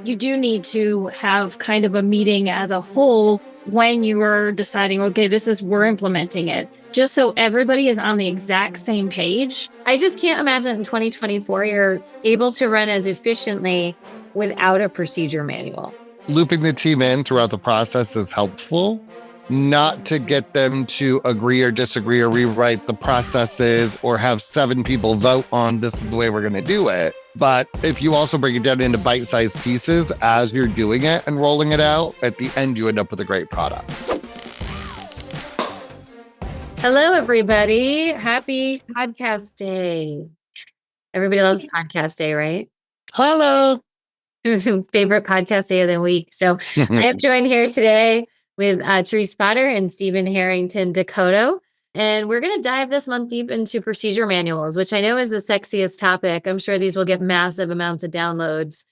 you do need to have kind of a meeting as a whole when you are deciding, okay, we're implementing it, just so everybody is on the exact same page. I just can't imagine in 2024 you're able to run as efficiently without a procedure manual. Looping the team in throughout the process is helpful, not to get them to agree or disagree or rewrite the processes or have 7 people vote on this is the way we're going to do it. But if you also break it down into bite-sized pieces as you're doing it and rolling it out, at the end you end up with a great product. Hello, everybody. Happy podcast day. Everybody loves podcast day, right? Hello. Favorite podcast day of the week. So I am joined here today with Therese Potter and Stephen Harrington Dakota. And we're going to dive this month deep into procedure manuals, which I know is the sexiest topic. I'm sure these will get massive amounts of downloads.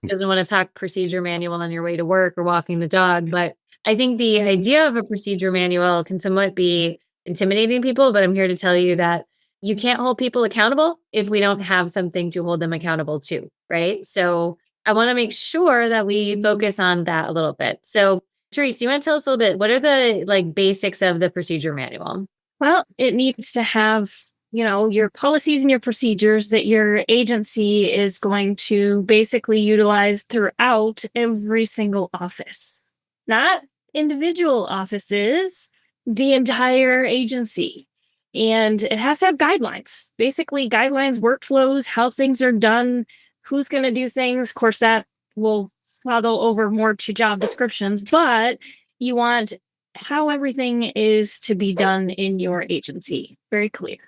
Doesn't want to talk procedure manual on your way to work or walking the dog. But I think the idea of a procedure manual can somewhat be intimidating people. But I'm here to tell you that you can't hold people accountable if we don't have something to hold them accountable to, right? So I want to make sure that we focus on that a little bit. So Therese, you want to tell us a little bit, what are the basics of the procedure manual? Well, it needs to have, your policies and your procedures that your agency is going to basically utilize throughout every single office, not individual offices, the entire agency. And it has to have guidelines, basically guidelines, workflows, how things are done, who's going to do things. Of course, that will follow over more to job descriptions, but you want how everything is to be done in your agency. Very clear.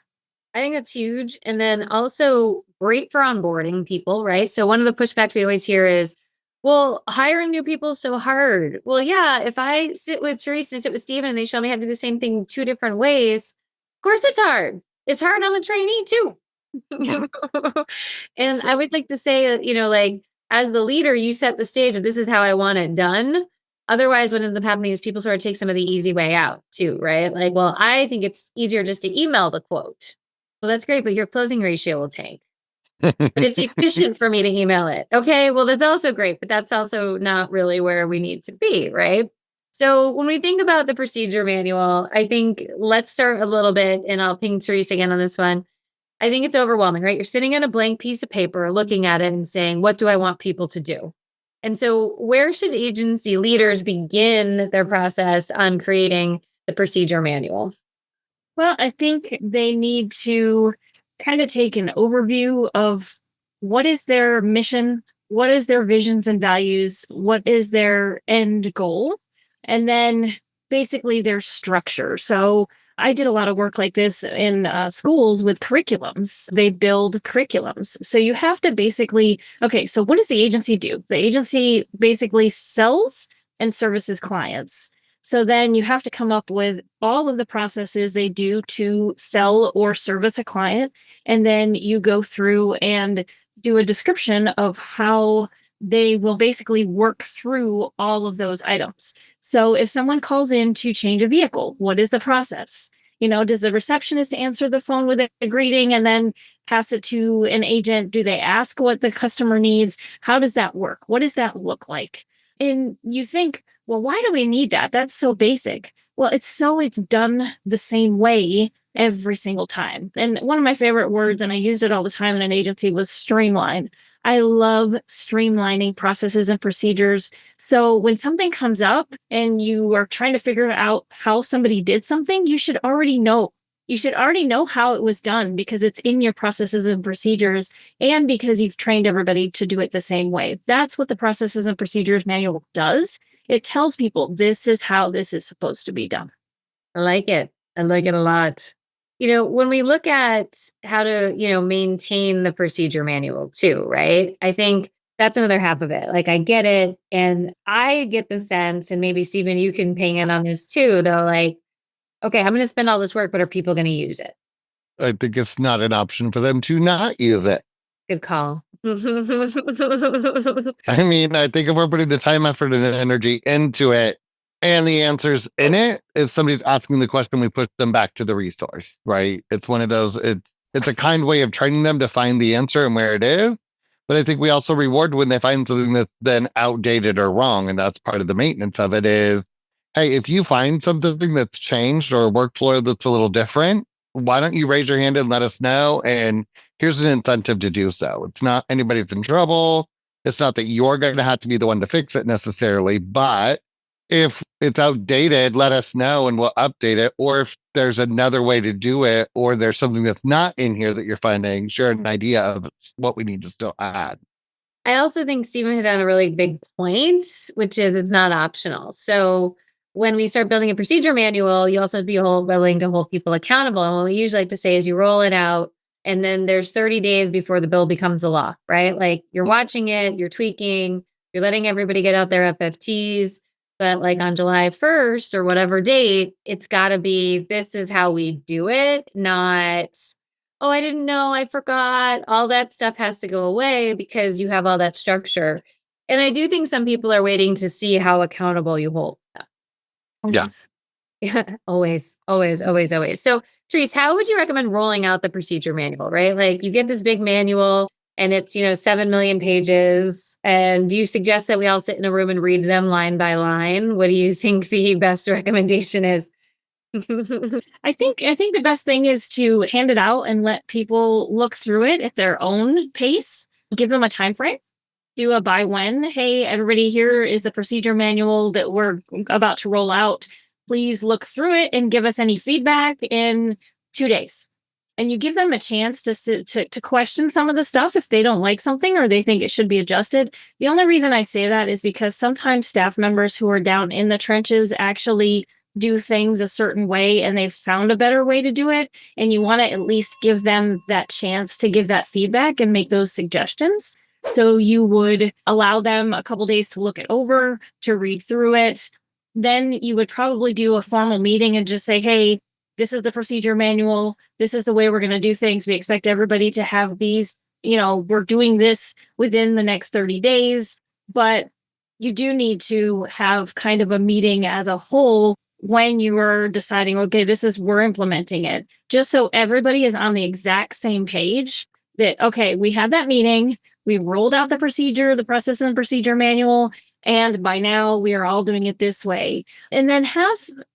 I think that's huge. And then also great for onboarding people, right? So one of the pushbacks we always hear is, well, hiring new people is so hard. Well, yeah, if I sit with Therese and sit with Stephen and they show me how to do the same thing 2 different ways, of course it's hard. It's hard on the trainee too. And I would like to say that, as the leader, you set the stage of this is how I want it done. Otherwise, what ends up happening is people sort of take some of the easy way out too, right? Like, well, I think it's easier just to email the quote. Well, that's great, but your closing ratio will tank. But it's efficient for me to email it. Okay, well, that's also great, but that's also not really where we need to be, right? So when we think about the procedure manual, I think let's start a little bit, and I'll ping Therese again on this one. I think it's overwhelming, right? You're sitting on a blank piece of paper, looking at it and saying, what do I want people to do? And so where should agency leaders begin their process on creating the procedure manual? Well, I think they need to kind of take an overview of what is their mission, what is their visions and values, what is their end goal, and then basically their structure. So I did a lot of work like this in schools with curriculums. They build curriculums. So you have to basically, okay, so what does the agency do? The agency basically sells and services clients. So then you have to come up with all of the processes they do to sell or service a client. And then you go through and do a description of how they will basically work through all of those items. So if someone calls in to change a vehicle, what is the process? Does the receptionist answer the phone with a greeting and then pass it to an agent? Do they ask what the customer needs? How does that work? What does that look like? And you think, well, why do we need that? That's so basic. Well, it's done the same way every single time. And one of my favorite words, and I used it all the time in an agency, was streamline. I love streamlining processes and procedures. So when something comes up and you are trying to figure out how somebody did something, you should already know. You should already know how it was done because it's in your processes and procedures and because you've trained everybody to do it the same way. That's what the processes and procedures manual does. It tells people this is how this is supposed to be done. I like it. I like it a lot. When we look at how to, maintain the procedure manual too, right? I think that's another half of it. Like I get it. And I get the sense, and maybe Stephen, you can ping in on this too, though, like, okay, I'm going to spend all this work, but are people going to use it? I think it's not an option for them to not use it. Good call. I mean, I think if we're putting the time, effort, and energy into it, and the answer's in it, if somebody's asking the question, we push them back to the resource, right? It's one of those, it's a kind way of training them to find the answer and where it is. But I think we also reward when they find something that's then outdated or wrong. And that's part of the maintenance of it is, hey, if you find something that's changed or a workflow that's a little different, why don't you raise your hand and let us know? And here's an incentive to do so. It's not anybody's in trouble. It's not that you're going to have to be the one to fix it necessarily, but if it's outdated, let us know and we'll update it. Or if there's another way to do it, or there's something that's not in here that you're finding, share an idea of what we need to still add. I also think Stephen hit on a really big point, which is it's not optional. So when we start building a procedure manual, you also have to be willing to hold people accountable. And what we usually like to say is you roll it out, and then there's 30 days before the bill becomes a law, right? Like you're watching it, you're tweaking, you're letting everybody get out their FFTs. But like on July 1st or whatever date, it's got to be, this is how we do it, not, oh, I didn't know, I forgot. All that stuff has to go away because you have all that structure. And I do think some people are waiting to see how accountable you hold them. Yes. Yeah, always, always, always, always. So, Therese, how would you recommend rolling out the procedure manual, right? Like you get this big manual and it's, 7 million pages. And do you suggest that we all sit in a room and read them line by line? What do you think the best recommendation is? I think the best thing is to hand it out and let people look through it at their own pace. Give them a time frame. Do a by when. Hey, everybody, here is the procedure manual that we're about to roll out. Please look through it and give us any feedback in 2 days. And you give them a chance to question some of the stuff if they don't like something or they think it should be adjusted. The only reason I say that is because sometimes staff members who are down in the trenches actually do things a certain way and they've found a better way to do it. And you want to at least give them that chance to give that feedback and make those suggestions. So you would allow them a couple days to look it over, to read through it. Then you would probably do a formal meeting and just say, hey, this is the procedure manual. This is the way we're going to do things. We expect everybody to have these, we're doing this within the next 30 days. But you do need to have kind of a meeting as a whole when you are deciding, okay, we're implementing it, just so everybody is on the exact same page that, okay, we had that meeting, we rolled out the process and procedure manual, and by now we are all doing it this way. And then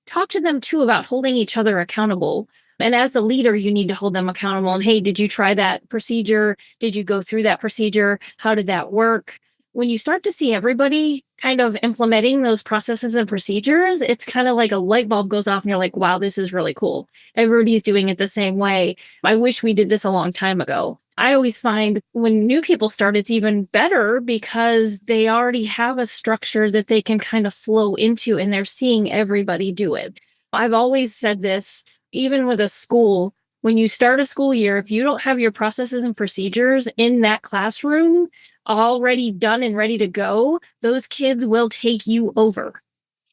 talk to them too about holding each other accountable. And as the leader, you need to hold them accountable. And hey, did you try that procedure? Did you go through that procedure? How did that work? When you start to see everybody kind of implementing those processes and procedures, it's kind of like a light bulb goes off and you're like, wow, this is really cool. Everybody's doing it the same way. I wish we did this a long time ago. I always find when new people start, it's even better because they already have a structure that they can kind of flow into and they're seeing everybody do it. I've always said this, even with a school, when you start a school year, if you don't have your processes and procedures in that classroom already done and ready to go, those kids will take you over.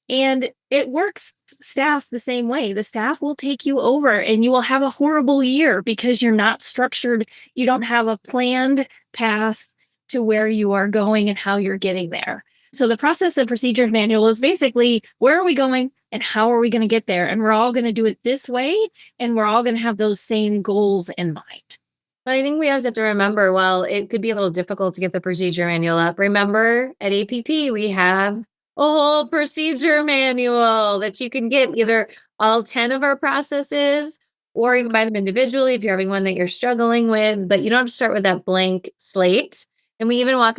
And it works staff the same way. The staff will take you over and you will have a horrible year because you're not structured. You don't have a planned path to where you are going and how you're getting there. So the process and procedure manual is basically, where are we going and how are we going to get there? And we're all going to do it this way. And we're all going to have those same goals in mind. But I think we always have to remember, while it could be a little difficult to get the procedure manual up, remember at APP, we have a whole procedure manual that you can get either all 10 of our processes or you can buy them individually if you're having one that you're struggling with, but you don't have to start with that blank slate. And we even walk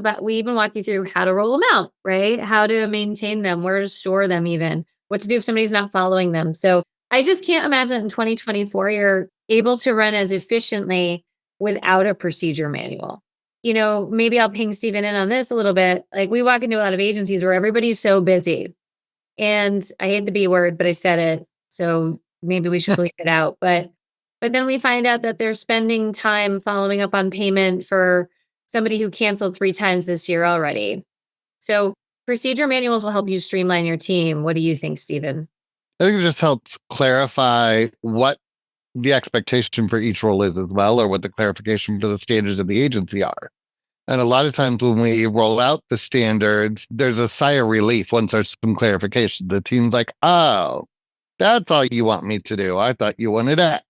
you through how to roll them out, right? How to maintain them, where to store them even, what to do if somebody's not following them. So I just can't imagine in 2024, you're able to run as efficiently without a procedure manual. Maybe I'll ping Stephen in on this a little bit. Like we walk into a lot of agencies where everybody's so busy. And I hate the B word, but I said it. So maybe we should bleep it out. But then we find out that they're spending time following up on payment for somebody who canceled 3 times this year already. So procedure manuals will help you streamline your team. What do you think, Stephen? I think it just helps clarify what the expectation for each role is as well, or what the clarification to the standards of the agency are. And a lot of times when we roll out the standards, there's a sigh of relief once there's some clarification. The team's like, oh, that's all you want me to do. I thought you wanted that.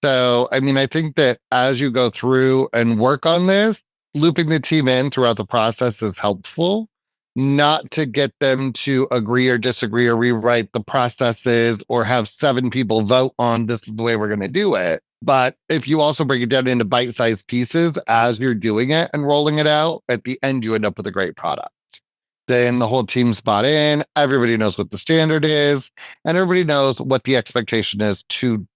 So, I think that as you go through and work on this, looping the team in throughout the process is helpful, not to get them to agree or disagree or rewrite the processes or have 7 people vote on this is the way we're going to do it. But if you also break it down into bite-sized pieces as you're doing it and rolling it out, at the end you end up with a great product. Then the whole team's bought in, everybody knows what the standard is, and everybody knows what the expectation is to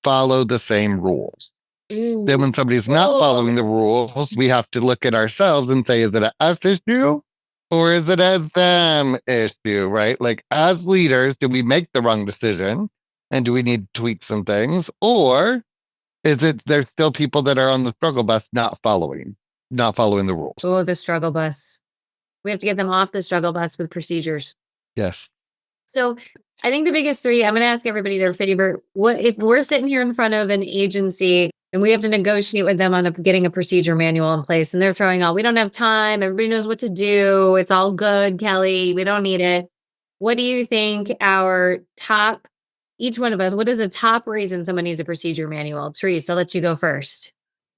follow the same rules. Then when somebody's not following the rules, we have to look at ourselves and say, is it an us issue or is it a them issue, right? Like as leaders, do we make the wrong decision and do we need to tweak some things? Or is it there's still people that are on the struggle bus not following the rules? Oh, the struggle bus. We have to get them off the struggle bus with procedures. Yes. So I think the biggest 3, I'm going to ask everybody their favorite. What if we're sitting here in front of an agency and we have to negotiate with them on getting a procedure manual in place and they're throwing out, we don't have time. Everybody knows what to do. It's all good, Kelly. We don't need it. What do you think our top, each one of us, what is a top reason someone needs a procedure manual? Therese, I'll let you go first.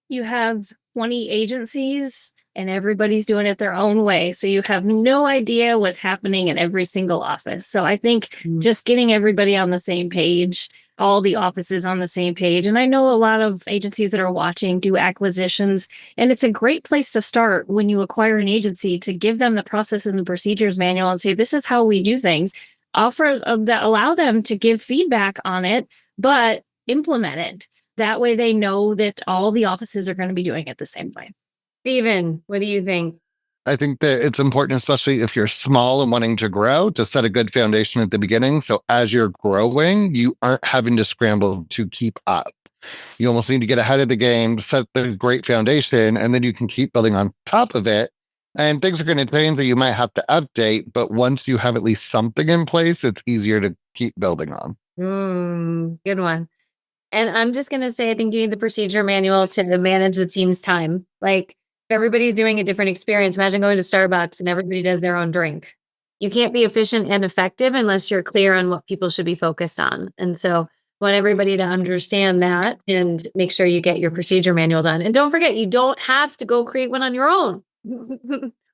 You have 20 agencies and everybody's doing it their own way. So you have no idea what's happening in every single office. So I think just getting everybody on the same page, all the offices on the same page. And I know a lot of agencies that are watching do acquisitions, and it's a great place to start when you acquire an agency to give them the processes and procedures manual and say, this is how we do things. Allow them to give feedback on it, but implement it. That way they know that all the offices are going to be doing it the same way. Steven, what do you think? I think that it's important, especially if you're small and wanting to grow, to set a good foundation at the beginning. So as you're growing, you aren't having to scramble to keep up. You almost need to get ahead of the game, set the great foundation, and then you can keep building on top of it. And things are going to change that you might have to update. But once you have at least something in place, it's easier to keep building on. Good one. And I'm just going to say, I think you need the procedure manual to manage the team's time. Like, if everybody's doing a different experience, imagine going to Starbucks and everybody does their own drink. You can't be efficient and effective unless you're clear on what people should be focused on. And so I want everybody to understand that and make sure you get your procedure manual done. And don't forget, you don't have to go create one on your own.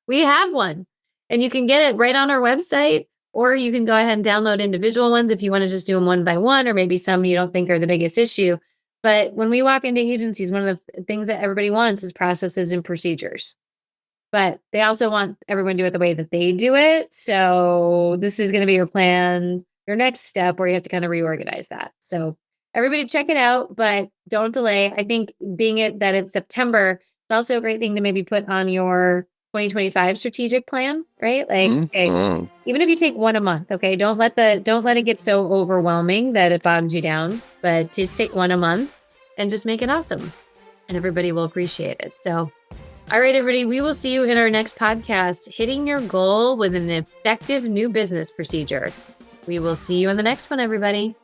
We have one and you can get it right on our website, or you can go ahead and download individual ones if you want to just do them one by one, or maybe some you don't think are the biggest issue. But when we walk into agencies, one of the things that everybody wants is processes and procedures. But they also want everyone to do it the way that they do it. So this is going to be your plan, your next step where you have to kind of reorganize that. So everybody check it out, but don't delay. I think being that it's September, it's also a great thing to maybe put on your 2025 strategic plan, right? Like, okay, even if you take one a month, okay, don't let it get so overwhelming that it bogs you down, but just take one a month and just make it awesome and everybody will appreciate it. So, all right, everybody, we will see you in our next podcast, hitting your goal with an effective new business procedure. We will see you in the next one, everybody.